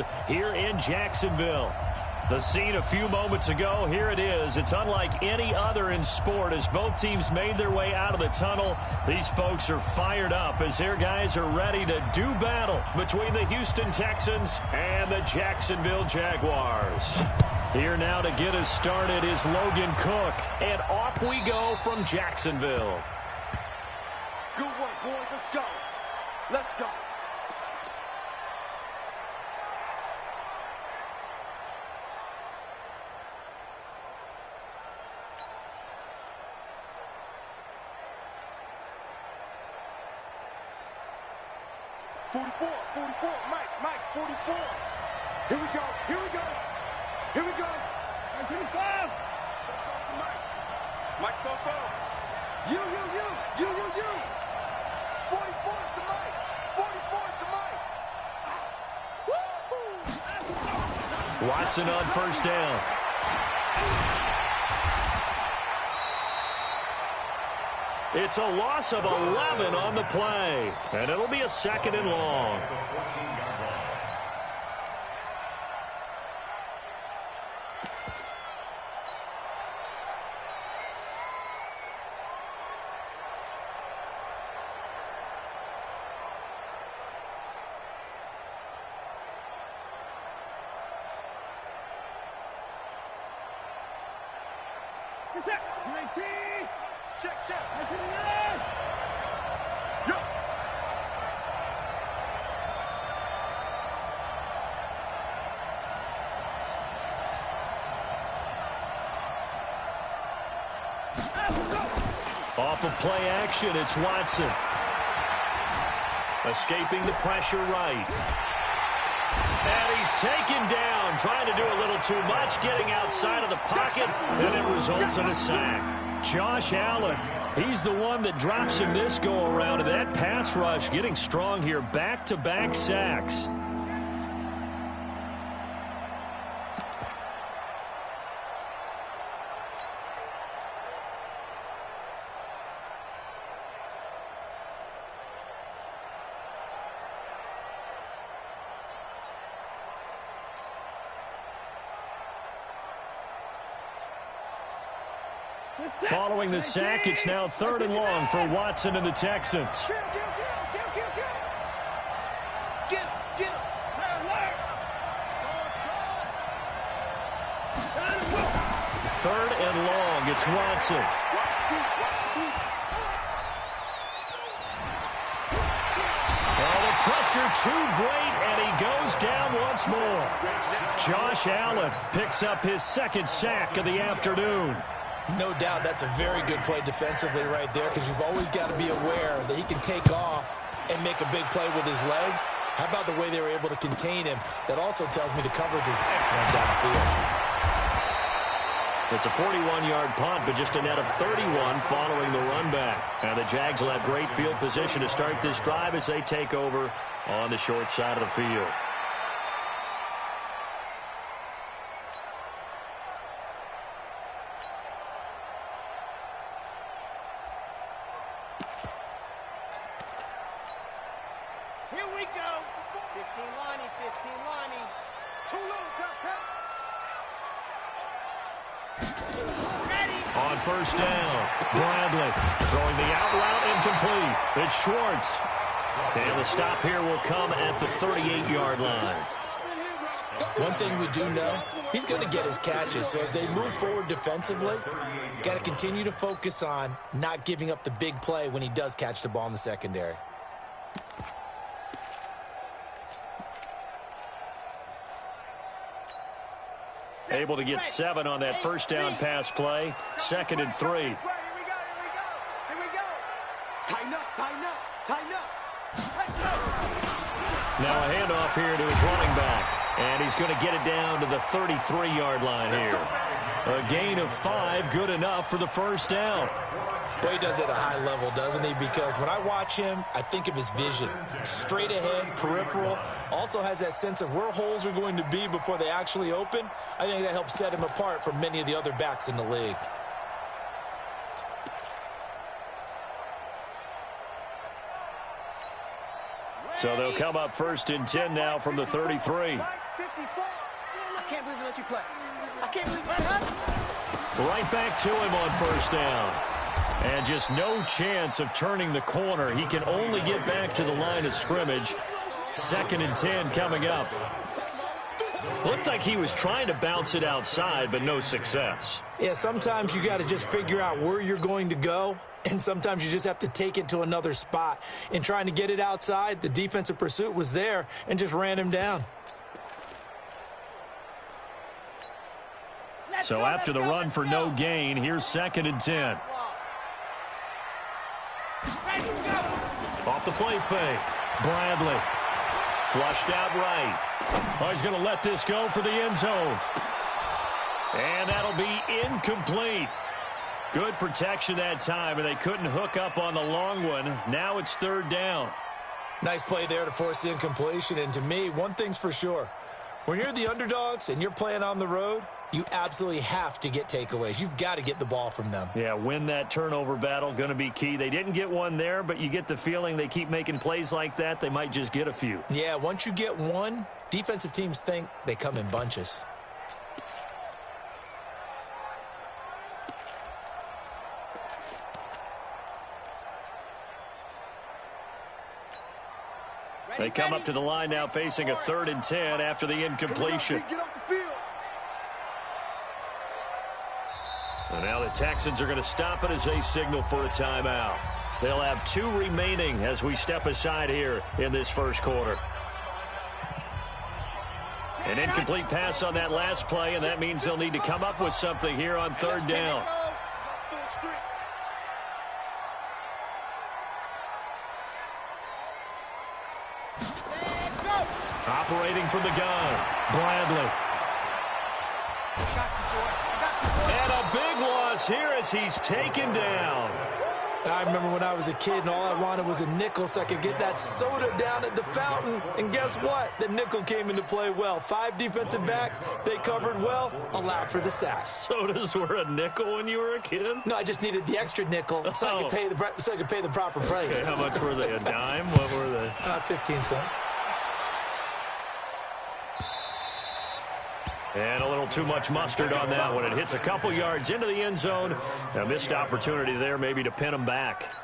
field here in Jacksonville. The scene a few moments ago, here it is. It's unlike any other in sport as both teams made their way out of the tunnel. These folks are fired up as their guys are ready to do battle between the Houston Texans and the Jacksonville Jaguars. Here now to get us started is Logan Cook, and off we go from Jacksonville. Good work, boys. Let's go. Let's go. Mike, 44. Here we go. Here we go. 25. Mike's go. You. 44 to Mike. 44 to Mike. Woo-hoo. Watson on first down. It's a loss of 11 on the play, and it'll be a 2nd and long. Check. Off of play action, it's Watson. Escaping the pressure right. And he's taken down, trying to do a little too much, getting outside of the pocket, and it results in a sack. Josh Allen, he's the one that drops him this go-around, and that pass rush getting strong here, back-to-back sacks. Following the sack, it's now 3rd and long for Watson and the Texans. Get him. Third and long, it's Watson. Oh, the pressure too great, and he goes down once more. Josh Allen picks up his 2nd sack of the afternoon. No doubt that's a very good play defensively right there, because you've always got to be aware that he can take off and make a big play with his legs. How about the way they were able to contain him? That also tells me the coverage was excellent down the field. It's a 41-yard punt, but just a net of 31 following the run back. And the Jags will have great field position to start this drive as they take over on the short side of the field. Here we go. 15 Lonnie. Too low, cut. Ready. On first down, Bradley throwing the out route incomplete. It's Schwartz. And the stop here will come at the 38-yard line. One thing we do know, he's going to get his catches. So as they move forward defensively, got to continue to focus on not giving up the big play when he does catch the ball in the secondary. Able to get 7 on that first down pass play. 2nd and 3. Here we go. Tighten up. Let's go. Now a handoff here to his running back. And he's going to get it down to the 33-yard line here. A gain of 5, good enough for the first down. Boy, he does it at a high level, doesn't he? Because when I watch him, I think of his vision. Straight ahead, peripheral. Also has that sense of where holes are going to be before they actually open. I think that helps set him apart from many of the other backs in the league. So they'll come up 1st and 10 now from the 33. I can't believe they let you play. I can't believe that happened. Right back to him on first down. And just no chance of turning the corner. He can only get back to the line of scrimmage. 2nd and 10 coming up. Looked like he was trying to bounce it outside, but no success. Yeah, sometimes you got to just figure out where you're going to go, and sometimes you just have to take it to another spot. In trying to get it outside, the defensive pursuit was there and just ran him down. So after the run for no gain, here's 2nd and 10. Off the play fake. Bradley. Flushed out right. Oh, he's going to let this go for the end zone. And that'll be incomplete. Good protection that time, and they couldn't hook up on the long one. Now it's 3rd down. Nice play there to force the incompletion. And to me, one thing's for sure. When you're the underdogs and you're playing on the road, you absolutely have to get takeaways. You've got to get the ball from them. Yeah, win that turnover battle, going to be key. They didn't get one there, but you get the feeling they keep making plays like that, they might just get a few. Yeah, once you get one, defensive teams think they come in bunches. They come up to the line now facing a 3rd and 10 after the incompletion. Get off the field. And now the Texans are going to stop it as they signal for a timeout. They'll have 2 remaining as we step aside here in this first quarter. An incomplete pass on that last play, and that means they'll need to come up with something here on 3rd down. Operating from the gun, Bradley. And a big loss here as he's taken down. I remember when I was a kid and all I wanted was a nickel so I could get that soda down at the fountain. And guess what? The nickel came into play well. 5 defensive backs, they covered well, allowed for the sacks. Sodas were a nickel when you were a kid? No, I just needed the extra nickel so I could pay the proper price. Okay, how much were they? A dime? What were they? 15 cents. And a little too much mustard on that one. It hits a couple yards into the end zone. A missed opportunity there maybe to pin them back.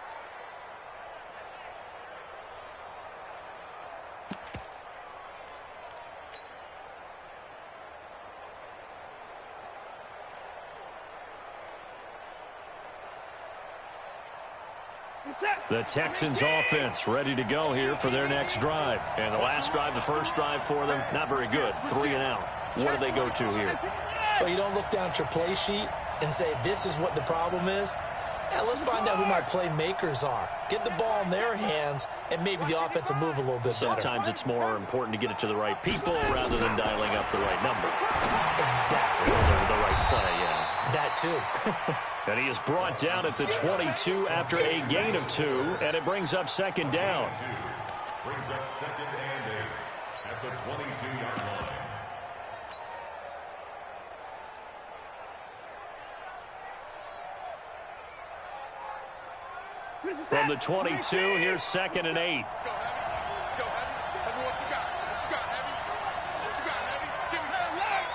The Texans offense ready to go here for their next drive. And the last drive, the first drive for them, not very good. 3 and out. What do they go to here? Well, you don't look down at your play sheet and say, this is what the problem is. Yeah, let's find out who my playmakers are. Get the ball in their hands, and maybe the offense will move a little bit better. Sometimes it's more important to get it to the right people rather than dialing up the right number. Exactly. Or the right play, yeah. That too. And he is brought down at the 22 after a gain of 2, and it brings up 2nd down. Brings up 2nd and 8 at the 22-yard line. From the 22, here's 2nd and 8. Let's go, Heavy. Let's go, Heavy. Heavy, what you got? What you got, Heavy? What you got, Heavy? Give me that leg.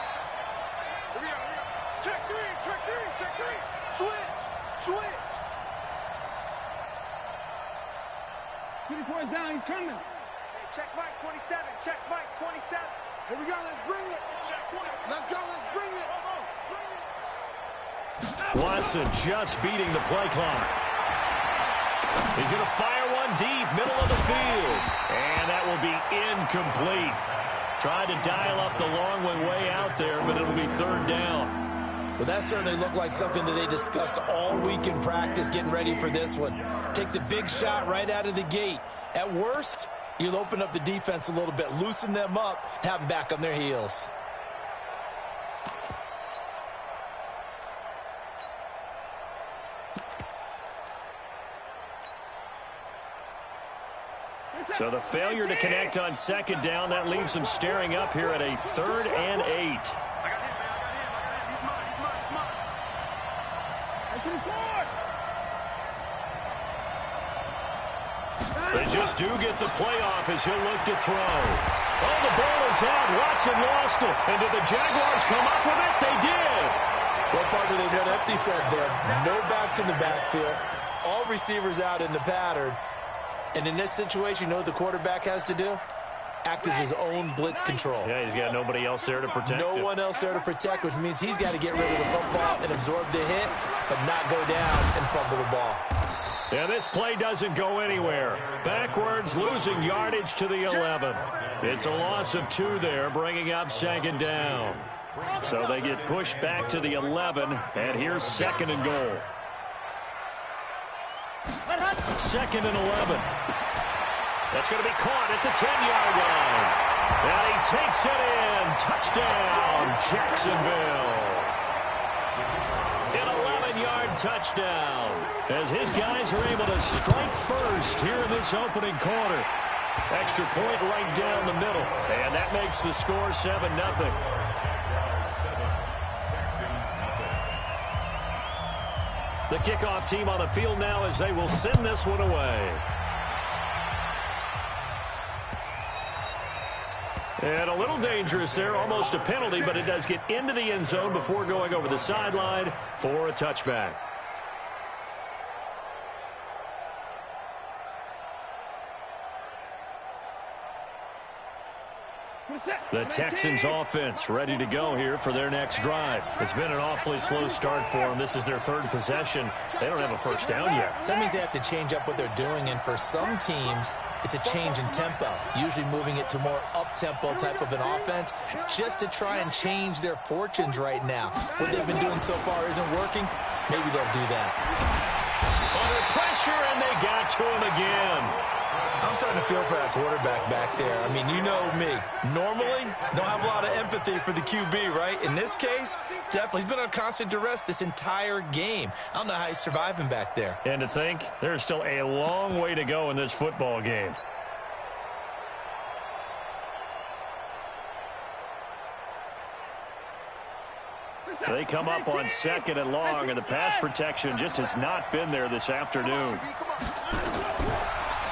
Here we go, here we go. Check 3, check 3, check 3. Switch, switch. 24 down, he's coming. Hey, check Mike 27, check Mike 27. Here we go, let's bring it. Check 20. Let's go, let's bring it. Bring it. Watson just beating the play clock. He's going to fire one deep, middle of the field. And that will be incomplete. Tried to dial up the long one way out there, but it'll be 3rd down. Well, that certainly looked like something that they discussed all week in practice getting ready for this one. Take the big shot right out of the gate. At worst, you'll open up the defense a little bit, loosen them up, and have them back on their heels. So the failure to connect on 2nd down, that leaves them staring up here at a 3rd and 8. I got him, man. I got him. He's mine. He's mine. He's mine. They just do get the playoff as he'll look to throw. Oh, the ball is out. Watson lost it. And did the Jaguars come up with it? They did. Well, partner, they got empty set there. No backs in the backfield. All receivers out in the pattern. And in this situation, you know what the quarterback has to do? Act as his own blitz control. Yeah, he's got nobody else there to protect No him. one else there to protect, which means he's got to get rid of the football and absorb the hit, but not go down and fumble the ball. Yeah, this play doesn't go anywhere. Backwards, losing yardage to the 11. It's a loss of 2 there, bringing up 2nd down. So they get pushed back to the 11, and here's 2nd and goal. 2nd and 11. That's going to be caught at the 10-yard line. And he takes it in. Touchdown, Jacksonville. An 11-yard touchdown as his guys are able to strike first here in this opening quarter. Extra point right down the middle. And that makes the score 7-0. The kickoff team on the field now as they will send this one away. And a little dangerous there, almost a penalty, but it does get into the end zone before going over the sideline for a touchback. The Texans offense ready to go here for their next drive. It's been an awfully slow start for them. This is their 3rd possession. They don't have a first down yet. So that means they have to change up what they're doing, and for some teams, it's a change in tempo, usually moving it to more up-tempo type of an offense just to try and change their fortunes right now. What they've been doing so far isn't working. Maybe they'll do that. Under pressure, and they got to him again. I'm starting to feel for that quarterback back there. I mean, you know me. Normally, don't have a lot of empathy for the QB, right? In this case, definitely. He's been on constant duress this entire game. I don't know how he's surviving back there. And to think, there's still a long way to go in this football game. They come up on 2nd and long, and the pass protection just has not been there this afternoon.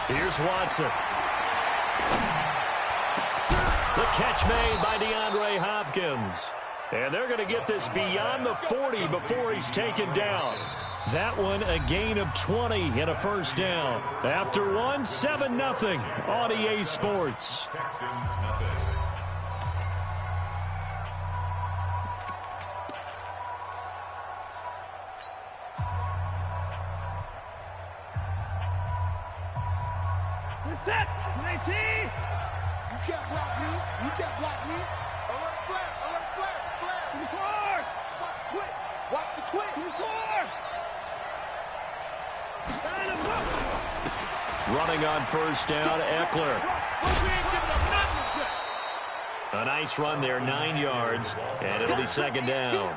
Here's Watson. The catch made by DeAndre Hopkins. And they're going to get this beyond the 40 before he's taken down. That one a gain of 20 and a first down. After one, 7-0 on EA Sports. Set, 19. You can't block me. You can't block me. Alert flare, alert flare, flare. To the court. Watch the twitch. Watch the twitch. To the court. Running on first down, Eckler. We ain't giving up nothing. A nice run there, 9 yards, and it'll be 2nd down.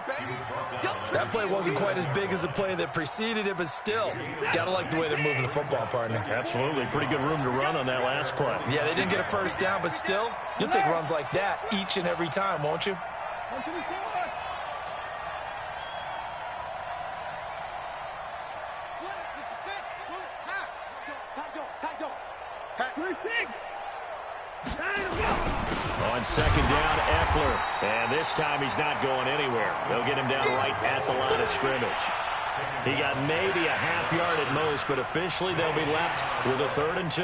That play wasn't quite as big as the play that preceded it, but still, got to like the way they're moving the football, partner. Absolutely. Pretty good room to run on that last play. Yeah, they didn't get a first down, but still, you'll take runs like that each and every time, won't you? On 2nd down, Eckler. And this time he's not going anywhere. They'll get him down right at the line of scrimmage. He got maybe a half yard at most, but officially they'll be left with a 3rd and 2.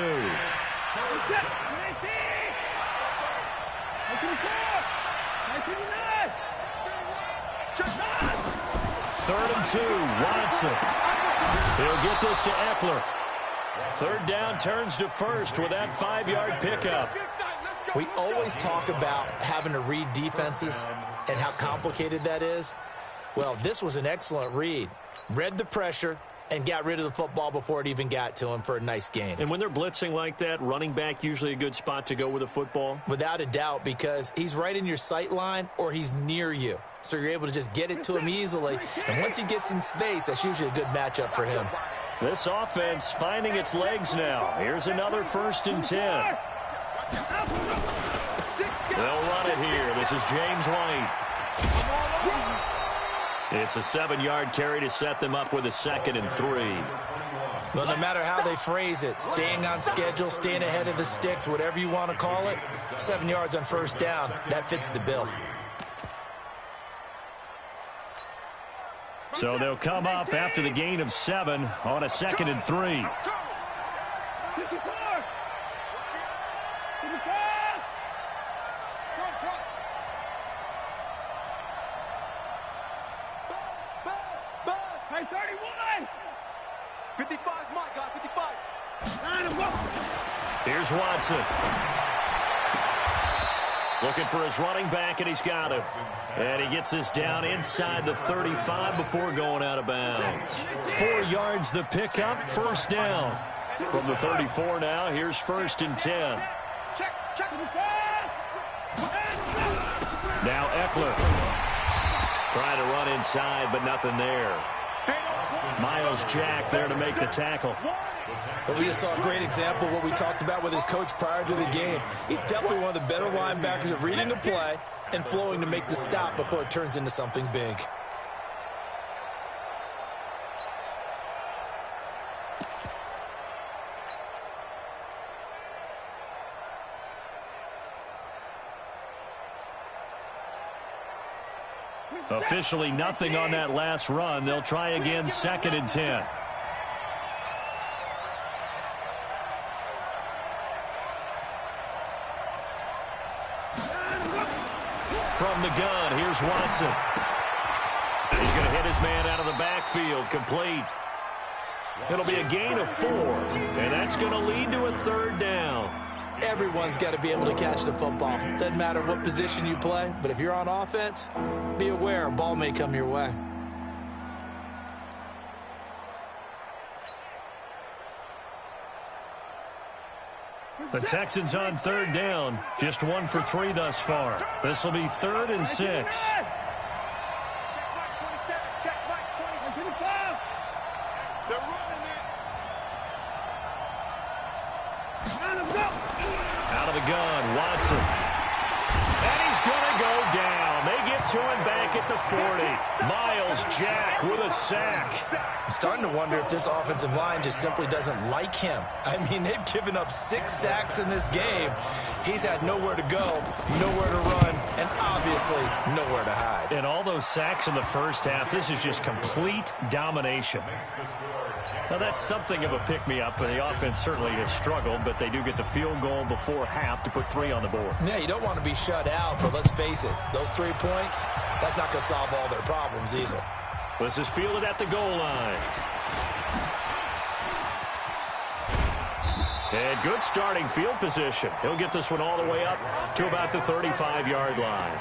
Third and 2, Watson. He'll get this to Eckler. 3rd down turns to 1st with that 5-yard pickup. We always talk about having to read defenses and how complicated that is. Well, this was an excellent read. Read the pressure and got rid of the football before it even got to him for a nice gain. And when they're blitzing like that, running back usually a good spot to go with a football? Without a doubt, because he's right in your sight line or he's near you. So you're able to just get it to him easily. And once he gets in space, that's usually a good matchup for him. This offense finding its legs now. Here's another 1st and 10. They'll run it here. This is James White. It's a 7-yard carry to set them up with a 2nd and 3. Well, no matter how they phrase it, staying on schedule, staying ahead of the sticks, whatever you want to call it, 7 yards on first down, that fits the bill. So they'll come up after the gain of 7 on a 2nd and 3. Hey, 31! 55 is my guy, 55. Here's Watson. Looking for his running back, and he's got him. And he gets this down inside the 35 before going out of bounds. 4 yards the pickup, first down. From the 34 now, here's 1st and 10. Now Eckler. Trying to run inside, but nothing there. Miles Jack there to make the tackle. But we just saw a great example of what we talked about with his coach prior to the game. He's definitely one of the better linebackers at reading a play and flowing to make the stop before it turns into something big. Officially nothing on that last run. They'll try again, 2nd and 10. From the gun, here's Watson. He's going to hit his man out of the backfield, complete. It'll be a gain of 4, and that's going to lead to a 3rd down. Everyone's got to be able to catch the football. Doesn't matter what position you play, but if you're on offense, be aware a ball may come your way. The Texans on 3rd down. Just 1 for 3 thus far. This will be 3rd and 6. Check Mike 27. Check Mike 27. They're running it. Out of the gun, Watson. And he's going to go down. They get to him back at the 40. Miles Jack with a sack. I'm starting to wonder if this offensive line just simply doesn't like him. I mean, they've given up 6 sacks in this game. He's had nowhere to go, nowhere to run, and obviously nowhere to hide. And all those sacks in the first half, this is just complete domination. Now, that's something of a pick-me-up, and the offense certainly has struggled, but they do get the field goal before half to put 3 on the board. Yeah, you don't want to be shut out, but let's face it, those 3 points, that's not going to solve all their problems either. This is fielded at the goal line. And good starting field position. He'll get this one all the way up to about the 35-yard line.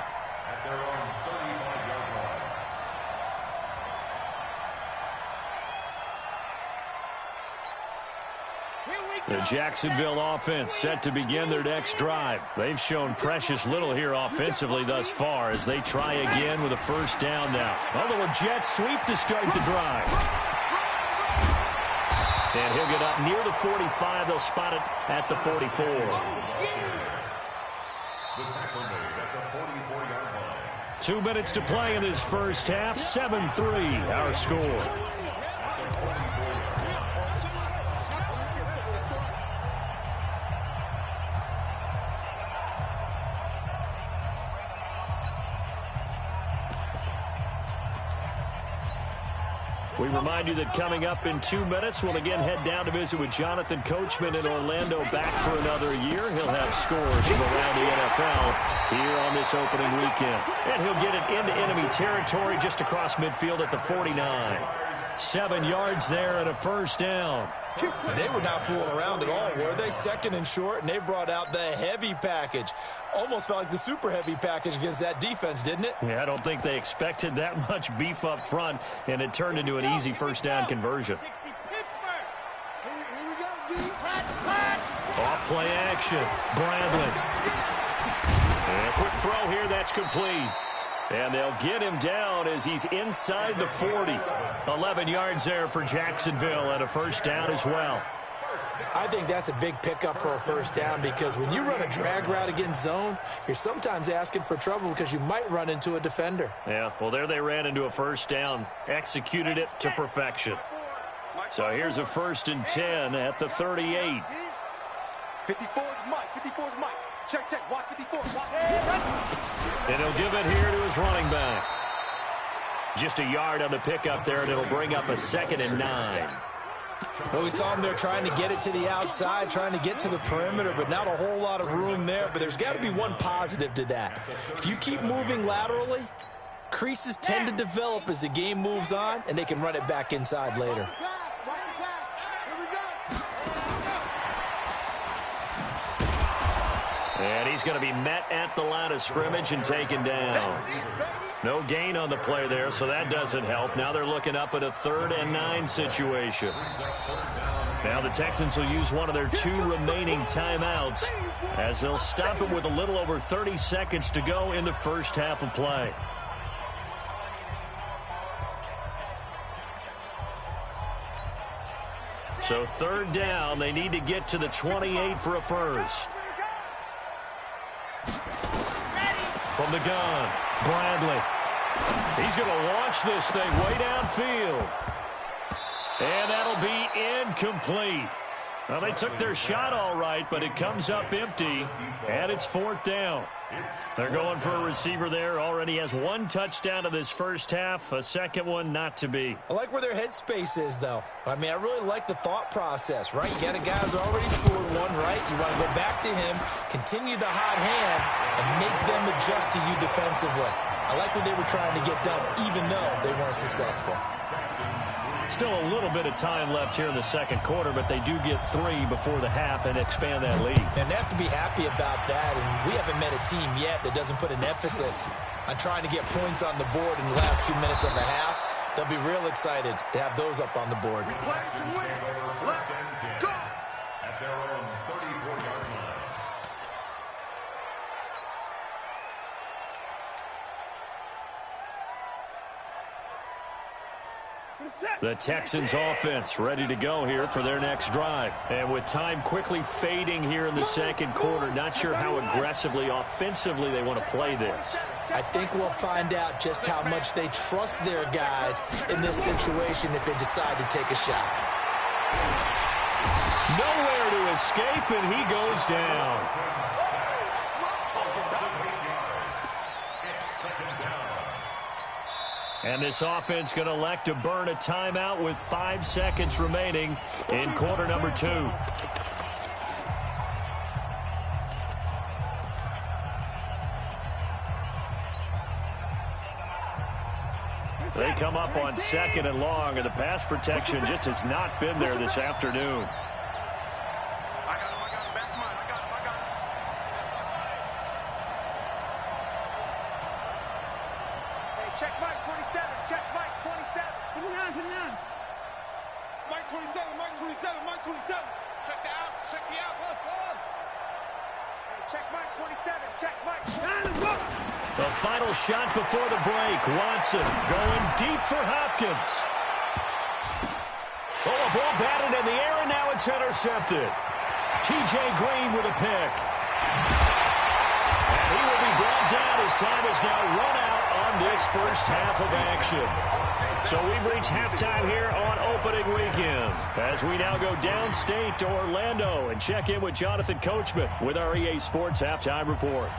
The Jacksonville offense set to begin their next drive. They've shown precious little here offensively thus far as they try again with a first down now. Although a jet sweep to start the drive. And he'll get up near the 45. They'll spot it at the 44. The tackle made at the 44-yard line. 2 minutes to play in this first half. 7-3 our score. We remind you that coming up in 2 minutes, we'll again head down to visit with Jonathan Coachman in Orlando, back for another year. He'll have scores from around the NFL here on this opening weekend. And he'll get it into enemy territory just across midfield at the 49. 7 yards there and a first down. They were not fooling around at all, were they? 2nd and short, and they brought out the heavy package. Almost felt like the super heavy package against that defense, didn't it? Yeah, I don't think they expected that much beef up front, and it turned into an easy first down conversion. Off play action. Bradley. And a quick throw here, that's complete. And they'll get him down as he's inside the 40. 11 yards there for Jacksonville and a first down as well. I think that's a big pickup for a first down because when you run a drag route against zone, you're sometimes asking for trouble because you might run into a defender. Yeah, well, there they ran into a first down, executed it to perfection. So here's a 1st and 10 at the 38. 54 is Mike. 54 is Mike. Check, check. Watch 54. Watch. And he'll give it here to his running back. Just a yard on the pickup there, and it'll bring up a 2nd and 9. Well, we saw him there trying to get it to the outside, trying to get to the perimeter, but not a whole lot of room there. But there's got to be one positive to that. If you keep moving laterally, creases tend to develop as the game moves on, and they can run it back inside later. And he's going to be met at the line of scrimmage and taken down. No gain on the play there, so that doesn't help. Now they're looking up at a 3rd and 9 situation. Now the Texans will use one of their 2 remaining timeouts as they'll stop it with a little over 30 seconds to go in the first half of play. So 3rd down, they need to get to the 28 for a first. From the gun, Bradley. He's going to launch this thing way downfield. And that'll be incomplete. Well, they took their shot all right, but it comes up empty, and it's 4th down. They're going for a receiver there. Already has 1 touchdown in this first half, a 2nd one not to be. I like where their headspace is, though. I mean, I really like the thought process, right? You got a guy who's already scored 1, right? You want to go back to him, continue the hot hand, and make them adjust to you defensively. I like what they were trying to get done, even though they weren't successful. Still a little bit of time left here in the 2nd quarter, but they do get 3 before the half and expand that lead. And they have to be happy about that, and we haven't met a team yet that doesn't put an emphasis on trying to get points on the board in the last 2 minutes of the half. They'll be real excited to have those up on the board. Let's go. At their own 34-yard line. The Texans offense ready to go here for their next drive. And with time quickly fading here in the 2nd quarter, not sure how aggressively, offensively they want to play this. I think we'll find out just how much they trust their guys in this situation if they decide to take a shot. Nowhere to escape, and he goes down. And this offense going to elect to burn a timeout with 5 seconds remaining in quarter number 2. They come up on 2nd and long, and the pass protection just has not been there this afternoon. Check Mike 27. Check Mike 27. Put it down, put it down. Mike 27. Mike 27. Mike 27. Check the outs. Check the outs. Let's go. Check Mike 27. Check Mike. The final shot before the break. Watson going deep for Hopkins. Oh, a ball batted in the air, and now it's intercepted. T.J. Green with a pick. And he will be brought down as time is now run out on this first half of action. So we've reached halftime here on opening weekend as we now go downstate to Orlando and check in with Jonathan Coachman with our EA Sports Halftime Report.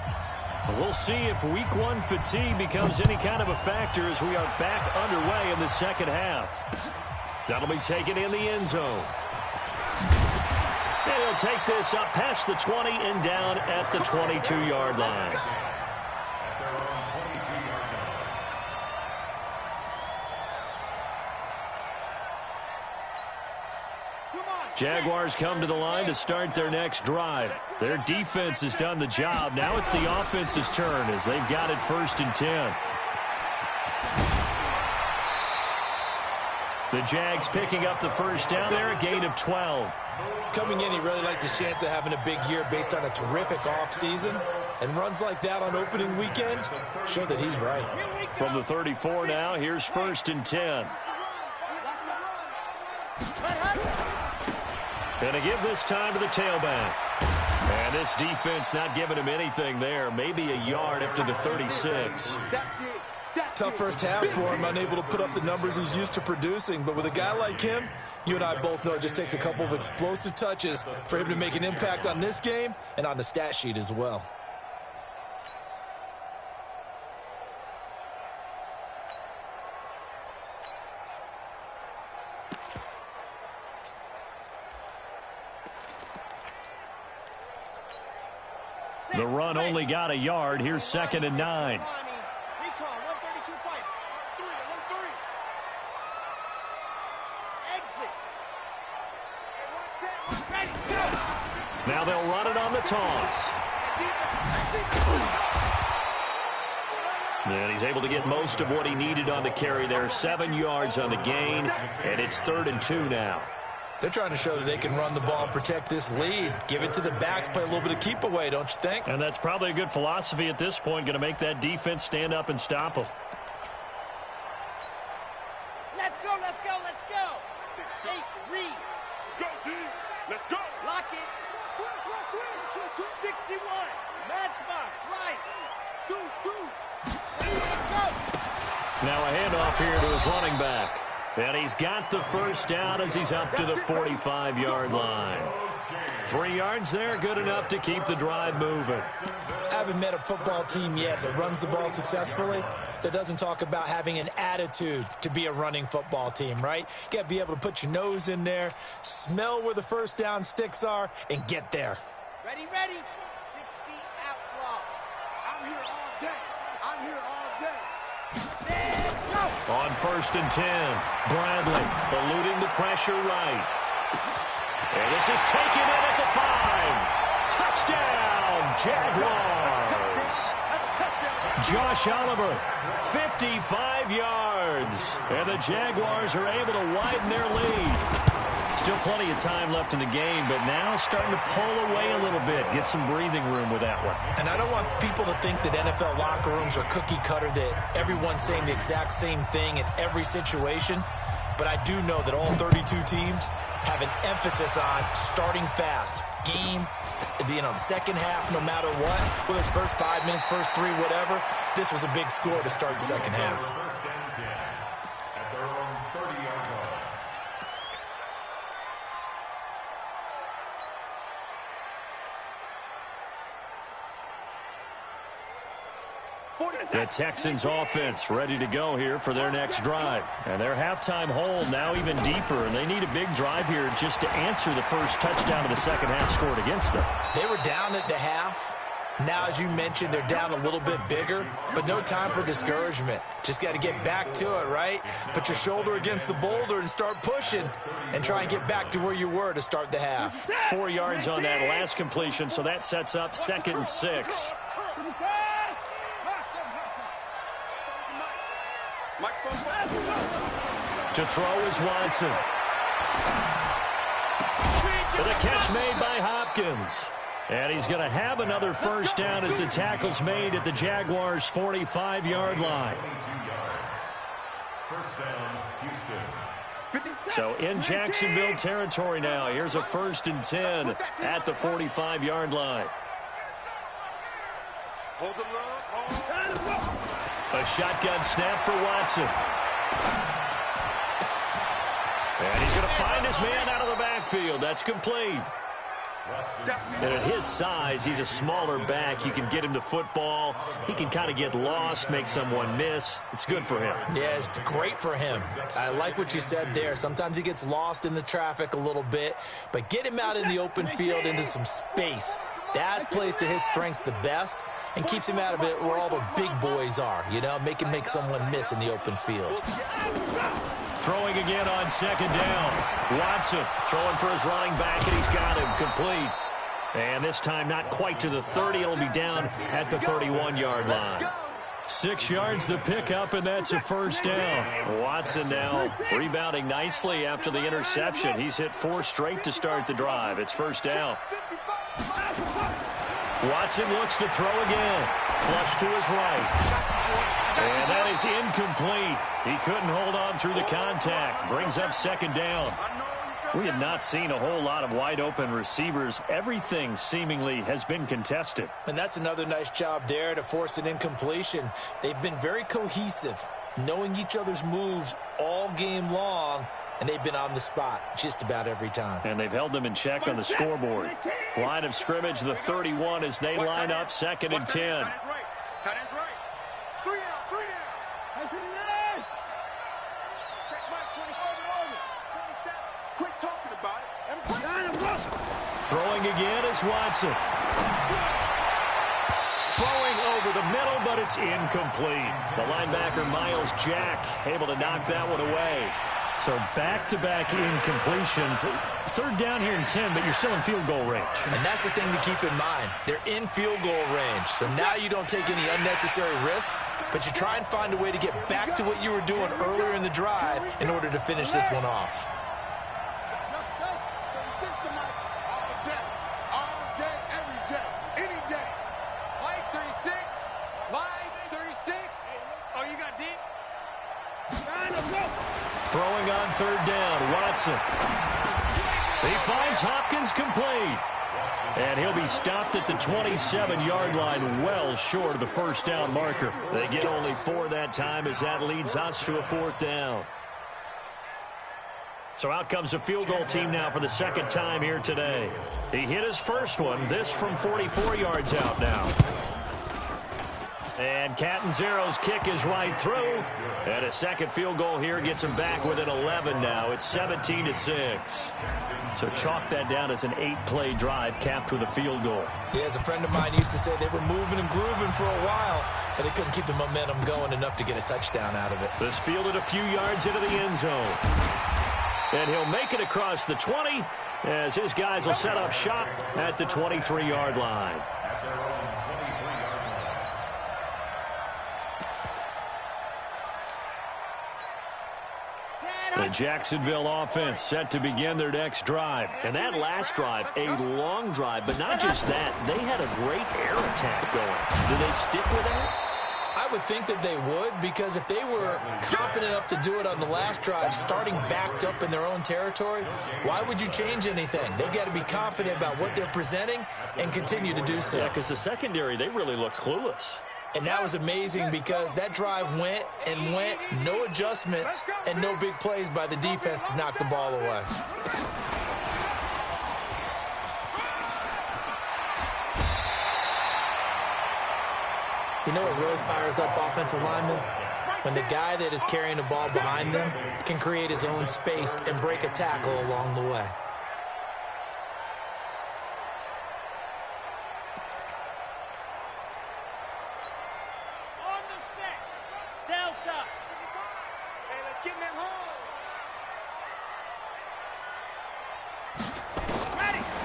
We'll see if Week 1 fatigue becomes any kind of a factor as we are back underway in the second half. That'll be taken in the end zone. And he'll take this up past the 20 and down at the 22-yard line. Jaguars come to the line to start their next drive. Their defense has done the job. Now it's the offense's turn as they've got it 1st and 10. The Jags picking up the first down there, a gain of 12. Coming in, he really liked his chance of having a big year based on a terrific offseason. And runs like that on opening weekend show that he's right. From the 34 now, here's 1st and 10. Going to give this time to the tailback. And this defense not giving him anything there. Maybe a yard up to the 36. Tough first half for him, unable to put up the numbers he's used to producing. But with a guy like him, you and I both know it just takes a couple of explosive touches for him to make an impact on this game and on the stat sheet as well. The run only got a yard. Here's 2nd and 9. Now they'll run it on the toss. And he's able to get most of what he needed on the carry there. 7 yards on the gain, and it's 3rd and 2 now. They're trying to show that they can run the ball and protect this lead. Give it to the backs, play a little bit of keep away, don't you think? And that's probably a good philosophy at this point, going to make that defense stand up and stop them. Let's go, let's go, let's go. Hey, Reed. Let's go, D. Let's go. Lock it. 61. Matchbox, right. Now a handoff here to his running back. And he's got the first down as he's up to the 45-yard line. 3 yards there, good enough to keep the drive moving. I haven't met a football team yet that runs the ball successfully that doesn't talk about having an attitude to be a running football team, right? You got to be able to put your nose in there, smell where the first down sticks are, and get there. Ready, ready. 60 outlaw. I'm here all day. I'm here all day. Let's go. On 1st and 10, Bradley eluding the pressure right. And this is taken in at the 5. Touchdown, Jaguars. Josh Oliver, 55 yards. And the Jaguars are able to widen their lead. Still plenty of time left in the game, but now starting to pull away a little bit. Get some breathing room with that one. And I don't want people to think that NFL locker rooms are cookie cutter, that everyone's saying the exact same thing in every situation. But I do know that all 32 teams have an emphasis on starting fast. Game, the second half, no matter what, whether it's first 5 minutes, first 3, whatever, this was a big score to start the second half. First and 10 at their own 30-yard line. The Texans offense ready to go here for their next drive. And their halftime hole now even deeper, and they need a big drive here just to answer the first touchdown of the second half scored against them. They were down at the half. Now, as you mentioned, they're down a little bit bigger, but no time for discouragement. Just got to get back to it, right? Put your shoulder against the boulder and start pushing and try and get back to where you were to start the half. 4 yards on that last completion, so that sets up 2nd and 6. To throw is Watson. The catch made by Hopkins. And he's going to have another first down as the tackle's made at the Jaguars' 45-yard line. First down, Houston. So in Jacksonville territory now. Here's a 1st and 10 at the 45-yard line. Hold the look. A shotgun snap for Watson. And he's going to find his man out of the backfield. That's complete. And at his size, he's a smaller back. You can get him to football. He can kind of get lost, make someone miss. It's good for him. Yeah, it's great for him. I like what you said there. Sometimes he gets lost in the traffic a little bit, but get him out in the open field into some space. That plays to his strengths the best and keeps him out of it where all the big boys are, you know, make someone miss in the open field. Throwing again on 2nd down. Watson throwing for his running back, and he's got him complete. And this time not quite to the 30. It'll be down at the 31-yard line. 6 yards the pickup, and that's a first down. Watson now rebounding nicely after the interception. He's hit 4 straight to start the drive. It's first down. Watson looks to throw again. Flush to his right. And that is incomplete. He couldn't hold on through the contact. Brings up 2nd down. We have not seen a whole lot of wide-open receivers. Everything seemingly has been contested. And that's another nice job there to force an incompletion. They've been very cohesive, knowing each other's moves all game long, and they've been on the spot just about every time. And they've held them in check on the scoreboard. Line of scrimmage, the 31, as they line up 2nd and 10. Tight end's right. 3 down, 3 down. Check Mike, 27. 27. Quit talking about it. Throwing again is Watson. Throwing over the middle, but it's incomplete. The linebacker, Miles Jack, able to knock that one away. So back-to-back incompletions. 3rd down here in 10, but you're still in field goal range. And that's the thing to keep in mind. They're in field goal range. So now you don't take any unnecessary risks, but you try and find a way to get back to what you were doing earlier in the drive in order to finish this one off. Throwing on 3rd down, Watson. He finds Hopkins complete. And he'll be stopped at the 27-yard line, well short of the 1st down marker. They get only 4 that time as that leads us to a 4th down. So out comes a field goal team now for the 2nd time here today. He hit his first one, this from 44 yards out now. And Catanzaro's kick is right through. And a 2nd field goal here gets him back within 11 now. It's 17-6. So chalk that down as an 8-play drive capped with a field goal. Yeah, as a friend of mine used to say, they were moving and grooving for a while, but they couldn't keep the momentum going enough to get a touchdown out of it. This fielded a few yards into the end zone. And he'll make it across the 20 as his guys will set up shop at the 23-yard line. The Jacksonville offense set to begin their next drive. And that last drive, a long drive, but not just that. They had a great air attack going. Do they stick with that? I would think that they would, because if they were confident enough to do it on the last drive, starting backed up in their own territory, why would you change anything? They've got to be confident about what they're presenting and continue to do so. Yeah, because the secondary, they really look clueless. And that was amazing because that drive went and went, no adjustments, and no big plays by the defense to knock the ball away. You know what really fires up offensive linemen? When the guy that is carrying the ball behind them can create his own space and break a tackle along the way.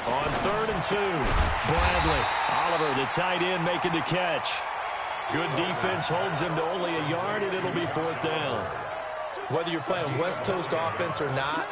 On 3rd and 2, Bradley. Oliver, the tight end, making the catch. Good defense holds him to only a yard, and it'll be 4th down. Whether you're playing West Coast offense or not,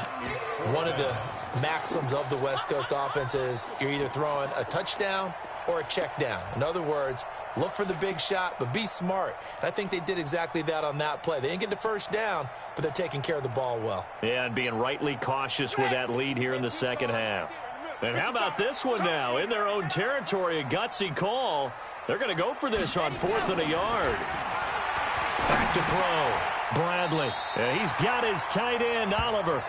one of the maxims of the West Coast offense is you're either throwing a touchdown or a check down. In other words, look for the big shot, but be smart. And I think they did exactly that on that play. They didn't get the 1st down, but they're taking care of the ball well. Yeah, and being rightly cautious with that lead here in the 2nd half. And how about this one now? In their own territory, a gutsy call. They're going to go for this on 4th and a yard. Back to throw. Bradley. Yeah, he's got his tight end, Oliver.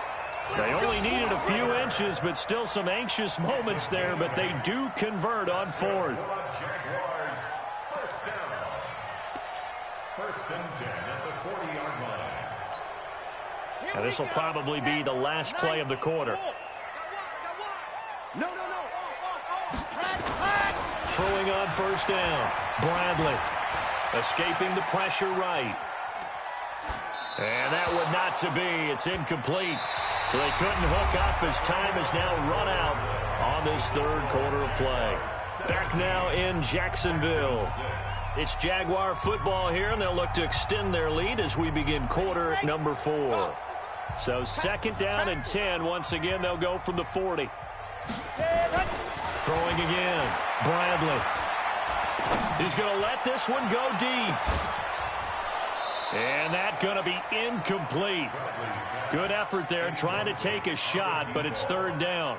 They only needed a few inches, but still some anxious moments there, but they do convert on 4th. Jaguars, 1st down. 1st and 10 at the 40-yard line. And this will probably be the last play of the quarter. No. Throwing on 1st down. Bradley escaping the pressure right. And that would not to be. It's incomplete. So they couldn't hook up as time has now run out on this 3rd quarter of play. Back now in Jacksonville. It's Jaguar football here, and they'll look to extend their lead as we begin quarter number 4. So 2nd down and 10. Once again, they'll go from the 40. Throwing again. Bradley. He's going to let this one go deep. And that's going to be incomplete. Good effort there trying to take a shot, but it's third down.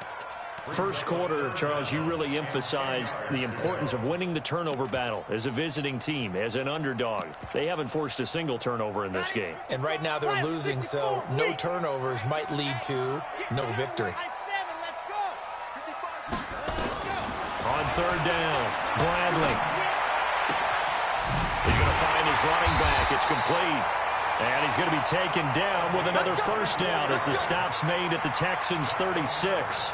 First quarter, Charles, you really emphasized the importance of winning the turnover battle as a visiting team, as an underdog. They haven't forced a single turnover in this game. And right now they're losing, so no turnovers might lead to no victory. On third down, Bradley. He's going to find his running back. It's complete. And he's going to be taken down with another first down as the stop's made at the Texans' 36.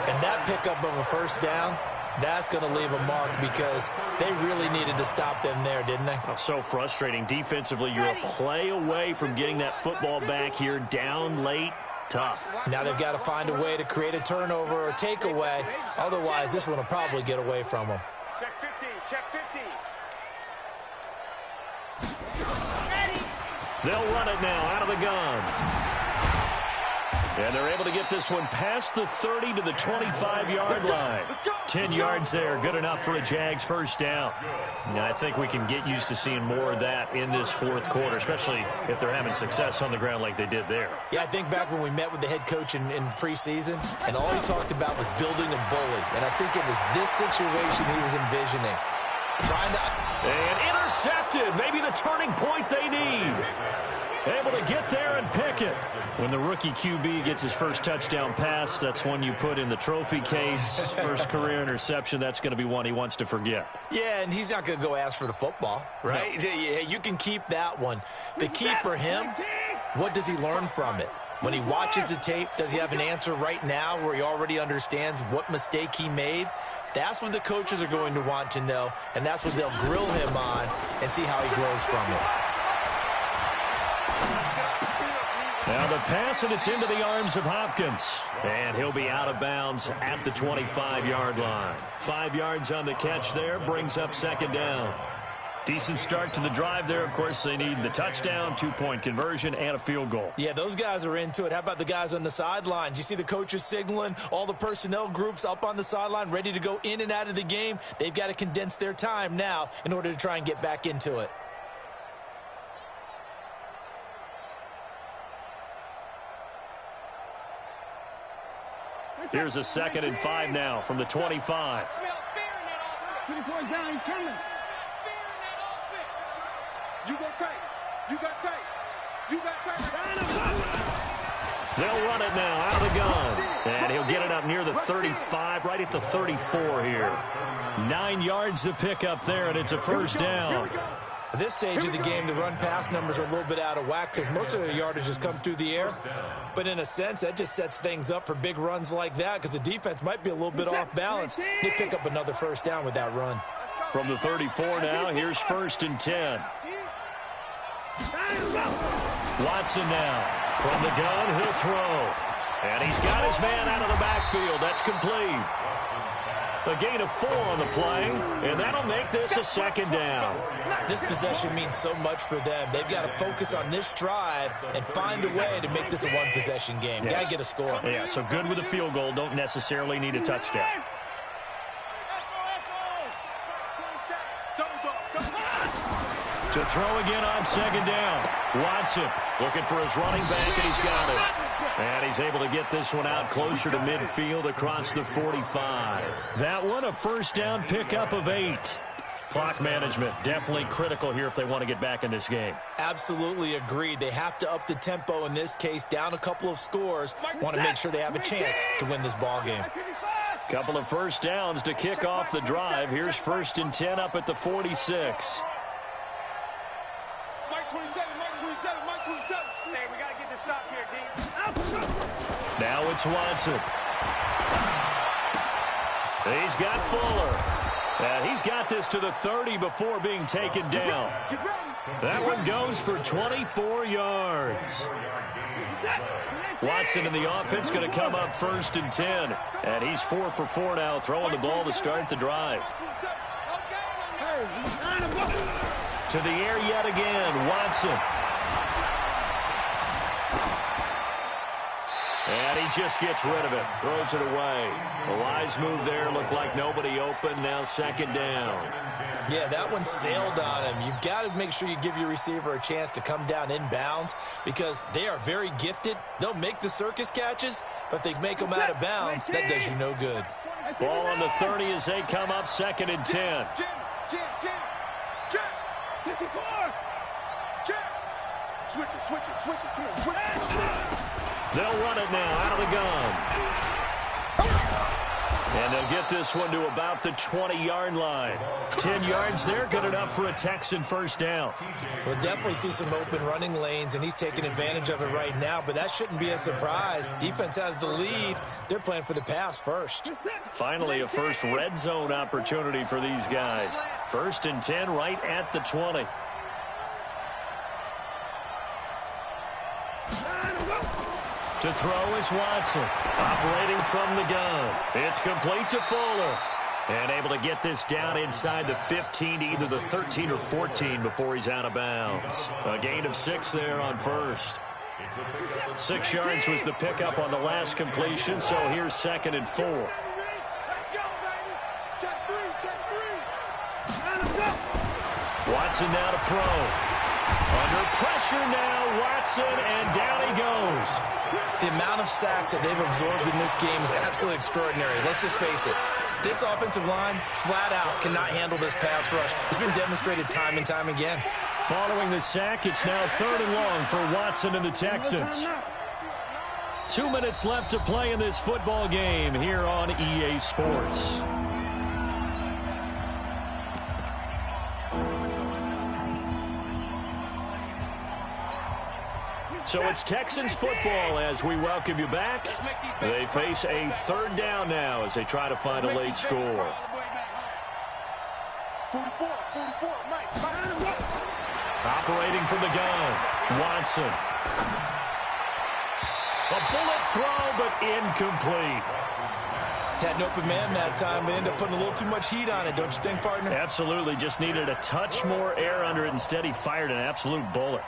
And that pickup of a first down, that's going to leave a mark because they really needed to stop them there, didn't they? Oh, so frustrating. Defensively, you're a play away from getting that football back here down late. Tough. Now they've got to find a way to create a turnover or takeaway. Otherwise, this one will probably get away from them. Check 15, check 15. They'll run it now out of the gun. And they're able to get this one past the 30 to the 25-yard line. 10 yards there, good enough for a Jags first down. And I think we can get used to seeing more of that in this fourth quarter, especially if they're having success on the ground like they did there. Yeah, I think back when we met with the head coach in preseason, and all he talked about was building a bully. And I think it was this situation he was envisioning. And intercepted, maybe the turning point they need. Able to get there and pick it. When the rookie QB gets his first touchdown pass, that's one you put in the trophy case. First career interception, that's going to be one he wants to forget. Yeah, and he's not going to go ask for the football, right? No. You can keep that one. The key for him, what does he learn from it? When he watches the tape, does he have an answer right now where he already understands what mistake he made? That's what the coaches are going to want to know, and that's what they'll grill him on and see how he grows from it. Now the pass, and it's into the arms of Hopkins. And he'll be out of bounds at the 25-yard line. 5 yards on the catch there, brings up second down. Decent start to the drive there. Of course, they need the touchdown, 2-point conversion, and a field goal. Yeah, those guys are into it. How about the guys on the sidelines? You see the coaches signaling, all the personnel groups up on the sideline, ready to go in and out of the game. They've got to condense their time now in order to try and get back into it. Here's a 2nd and 5 now from the 25. Put your boy down, he's coming. You got tight. You got tight. You got tight. They'll run it now out of the gun. And he'll get it up near the 35, right at the 34 here. 9 yards to pick up there, and it's a first down. At this stage of the game, the run-pass numbers are a little bit out of whack because most of the yardage has come through the air. But in a sense, that just sets things up for big runs like that because the defense might be a little bit off balance. They pick up another first down with that run. From the 34 now, here's 1st and 10. Watson now. From the gun, he'll throw. And he's got his man out of the backfield. That's complete. A gain of 4 on the play, and that'll make this a second down. This possession means so much for them. They've got to focus on this drive and find a way to make this a one-possession game. Yes. Got to get a score. Yeah, so good with a field goal. Don't necessarily need a touchdown. To throw again on second down. Watson looking for his running back, and he's got it. And he's able to get this one out closer to midfield across the 45. That one, a first down pickup of 8. Clock management definitely critical here if they want to get back in this game. Absolutely agreed. They have to up the tempo in this case, down a couple of scores. Want to make sure they have a chance to win this ball game. Couple of first downs to kick off the drive. Here's 1st and 10 up at the 46. Mike 27, Mike 27, Mike 27. Hey, we got to get this stop here, D. Now it's Watson. He's got Fuller. And he's got this to the 30 before being taken down. That one goes for 24 yards. Watson in the offense going to come up 1st and 10. And he's 4 for 4 now, throwing the ball to start the drive. To the air yet again, Watson. And he just gets rid of it. Throws it away. A wise move there. Looked like nobody open. Now second down. Yeah, that one sailed on him. You've got to make sure you give your receiver a chance to come down inbounds because they are very gifted. They'll make the circus catches, but they make them out of bounds. That does you no good. Ball on the 30 as they come up second and 10. Switch it. Come on, switch it. They'll run it now out of the gun. And they'll get this one to about the 20-yard line. 10 yards there, good enough for a Texan first down. We'll definitely see some open running lanes, and he's taking advantage of it right now, but that shouldn't be a surprise. Defense has the lead. They're playing for the pass first. Finally, a first red zone opportunity for these guys. First and 10 right at the 20. To throw is Watson, operating from the gun. It's complete to Fuller. And able to get this down inside the 15, either the 13 or 14 before he's out of bounds. A gain of 6 there on first. 6 yards was the pickup on the last completion, so here's second and 4. Let's go, baby. Check three. Watson now to throw. Under pressure now, Watson, and down he goes. The amount of sacks that they've absorbed in this game is absolutely extraordinary. Let's just face it. This offensive line, flat out, cannot handle this pass rush. It's been demonstrated time and time again. Following the sack, it's now third and long for Watson and the Texans. 2 minutes left to play in this football game here on EA Sports. So it's Texans football as we welcome you back. They face a third down now as they try to find a late score. 44, Mike. Operating from the gun, Watson. A bullet throw, but incomplete. Had an open man that time, but ended up putting a little too much heat on it, don't you think, partner? Absolutely, just needed a touch more air under it. Instead, he fired an absolute bullet.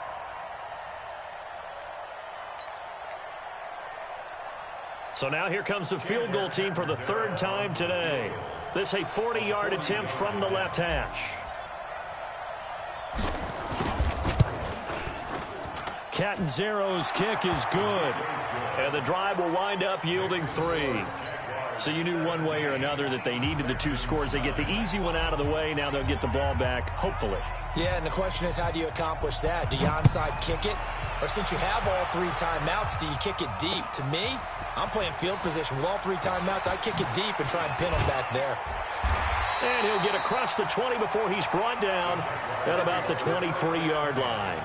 So now here comes the field goal team for the third time today. This a 40-yard attempt from the left hash. Catanzaro's kick is good. And the drive will wind up yielding 3. So you knew one way or another that they needed the 2 scores. They get the easy one out of the way. Now they'll get the ball back, hopefully. Yeah, and the question is, how do you accomplish that? Do you onside kick it? Or since you have all 3 timeouts, do you kick it deep? To me, I'm playing field position. With all 3 timeouts, I kick it deep and try and pin them back there. And he'll get across the 20 before he's brought down at about the 23-yard line.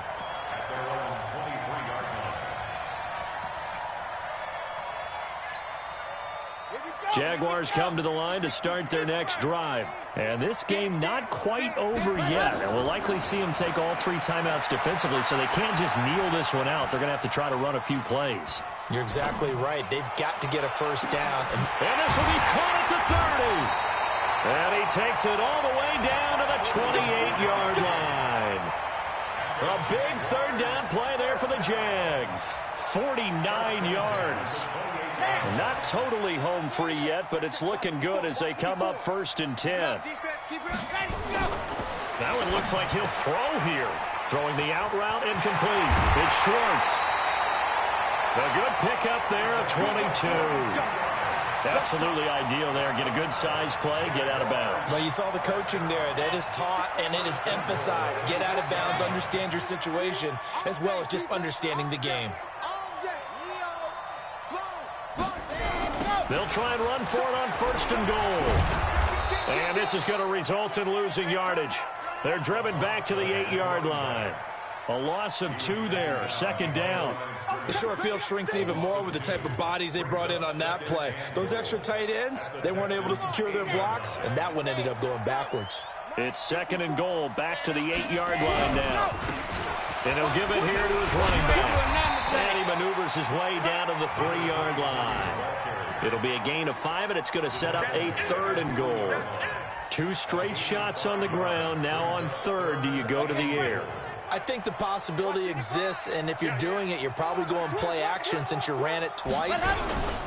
Jaguars come to the line to start their next drive. And this game not quite over yet. And we'll likely see them take all 3 timeouts defensively, so they can't just kneel this one out. They're going to have to try to run a few plays. You're exactly right. They've got to get a first down. And this will be caught at the 30. And he takes it all the way down to the 28-yard line. A big third down play there for the Jags. 49 yards. Not totally home free yet, but it's looking good as they come up first and 10. That one looks like he'll throw here. Throwing the out route incomplete. It's Schwartz. A good pickup there, a 22. Absolutely ideal there. Get a good size play, get out of bounds. Well, you saw the coaching there. That is taught and it is emphasized. Get out of bounds, understand your situation, as well as just understanding the game. They'll try and run for it on first and goal. And this is going to result in losing yardage. They're driven back to the 8-yard line. A loss of 2 there, second down. The short field shrinks even more with the type of bodies they brought in on that play. Those extra tight ends, they weren't able to secure their blocks, and that one ended up going backwards. It's second and goal, back to the 8-yard line now. And he'll give it here to his running back. And he maneuvers his way down to the 3-yard line. It'll be a gain of 5, and it's going to set up a third and goal. 2 straight shots on the ground. Now on third, do you go to the air? I think the possibility exists, and if you're doing it, you're probably going play action since you ran it twice.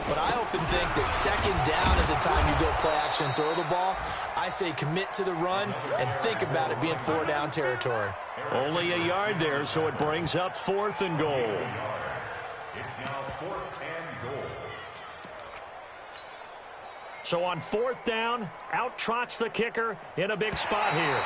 But I often think that second down is the time you go play action and throw the ball. I say commit to the run and think about it being 4-down territory. Only a yard there, so it brings up 4th and goal. It's now 4th and goal. So on 4th down, out trots the kicker in a big spot here.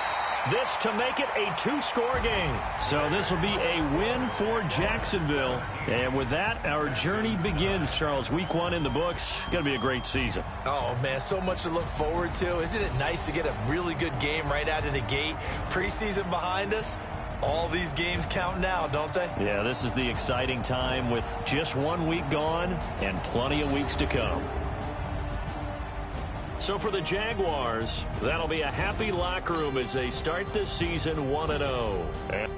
This to make it a 2-score game. So this will be a win for Jacksonville. And with that, our journey begins, Charles. Week 1 in the books. Going to be a great season. Oh, man, so much to look forward to. Isn't it nice to get a really good game right out of the gate? Preseason behind us. All these games count now, don't they? Yeah, this is the exciting time with just 1 week gone and plenty of weeks to come. So for the Jaguars, that'll be a happy locker room as they start this season 1-0.